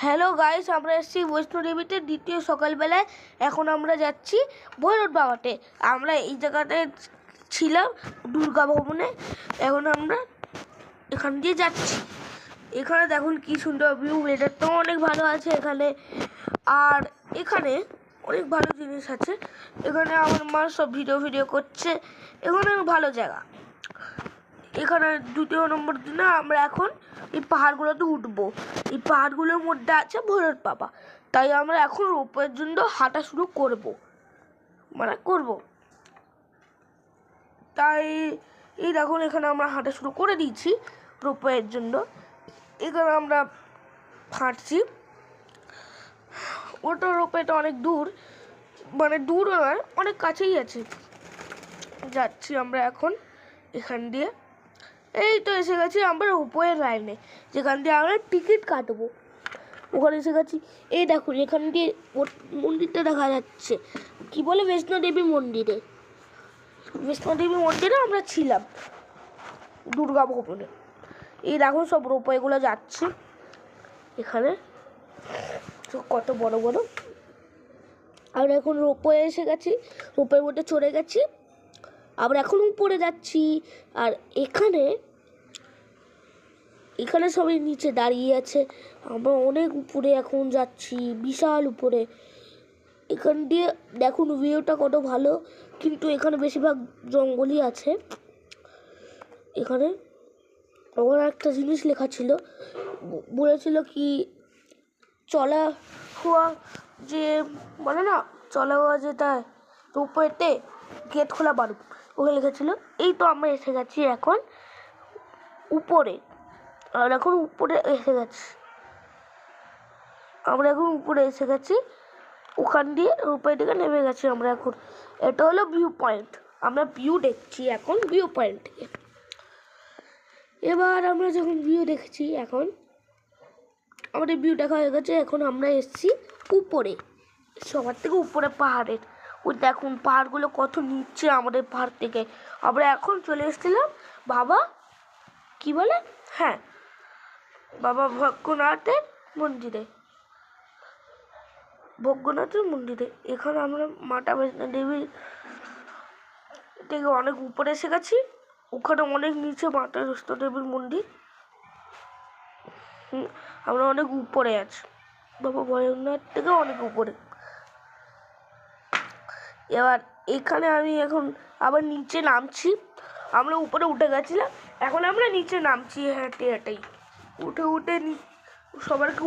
Hello guys, আমরা এসেছি বৈষ্ণোদেবীতে দ্বিতীয় সকালবেলায়। এখন আমরা যাচ্ছি ভৈরব বাবাতে। আমরা এই জায়গাতে ছিলাম দুর্গা ভবনে, এখন আমরা এখান দিয়ে যাচ্ছি। এখানে দেখুন কি সুন্দর ভিউ, ওয়েদারটাও অনেক ভালো আছে এখানে। আর এখানে অনেক ভালো জিনিস আছে। এখানে আমার মা সব ভিডিও করছে। এখানে ভালো জায়গা। এখানে দ্বিতীয় নম্বর দিনে আমরা এখন এই পাহাড়গুলোতে উঠবো। এই পাহাড়গুলোর মধ্যে আছে ভৈরব বাবা, তাই আমরা এখন রোপওয়ের জন্য হাঁটা শুরু করব। তাই এই দেখুন, এখানে আমরা হাঁটা শুরু করে দিয়েছি রোপওয়ের জন্য। এখানে আমরা হাঁটছি। ওটা রোপওয়েটা অনেক দূর, দূর নয়, অনেক কাছেই আছে। যাচ্ছি আমরা এখন এখান দিয়ে। এই তো এসে গেছি আমরা রোপওয়ের লাইনে, যেখান দিয়ে আমরা টিকিট কাটবো। ওখানে এসে গেছি। এই দেখুন, এখান দিয়ে মন্দিরটা দেখা যাচ্ছে, কি বলে বৈষ্ণোদেবী মন্দিরে। বৈষ্ণোদেবী মন্দিরে আমরা ছিলাম দুর্গা ভবনে। এই দেখুন সব রোপওয়েগুলো যাচ্ছে এখানে, কত বড় বড়। আমরা এখন রোপওয়ে এসে গেছি, রোপওয়ের মধ্যে চড়ে গেছি। আমরা এখন উপরে যাচ্ছি। আর এখানে সবাই নিচে দাঁড়িয়ে আছে। আমরা অনেক উপরে এখন যাচ্ছি, বিশাল উপরে। এখান দিয়ে দেখুন ভিউটা কত ভালো, কিন্তু এখানে বেশিরভাগ জঙ্গলই আছে। এখানে আমার একটা জিনিস লেখা ছিল, বলেছিল কি চলা হওয়া যে বলে না, চলা হওয়া যেটা রোপওয়েতে গেট খোলা বারণ, ওখানে লেখা ছিল। এই তো আমরা এসে গেছি এখন উপরে। আমরা এখন উপরে এসে গেছি। ওখান দিয়ে রোপওয়ে থেকে নেমে গেছি আমরা এখন। এটা হলো ভিউ পয়েন্ট। আমরা ভিউ দেখছি এখন ভিউ পয়েন্ট থেকে। এবার আমরা যখন ভিউ দেখছি, এখন আমাদের ভিউ দেখা হয়ে গেছে। এখন আমরা এসেছি উপরে, সবার থেকে উপরে পাহাড়ের। ওই দেখুন পাহাড়গুলো কত নিচ্ছে আমাদের পাহাড় থেকে। আমরা এখন চলে এসেছিলাম বাবা কি বলে, হ্যাঁ, বাবা ভগ্ননাথের মন্দিরে। এখানে আমরা মাতা বৈষ্ণোদেবীর থেকে অনেক উপরে এসে গেছি। ওখানে অনেক নিচে মাতা বৈষ্ণোদেবীর মন্দির। আমরা অনেক উপরে আছি, বাবা ভৈরবনাথ থেকে অনেক উপরে। এবার এখানে আমি এখন আবার নিচে নামছি। আমরা উপরে উঠে গেছিলাম, এখন আমরা নিচে নামছি হেঁটেই। উঠে সবারকে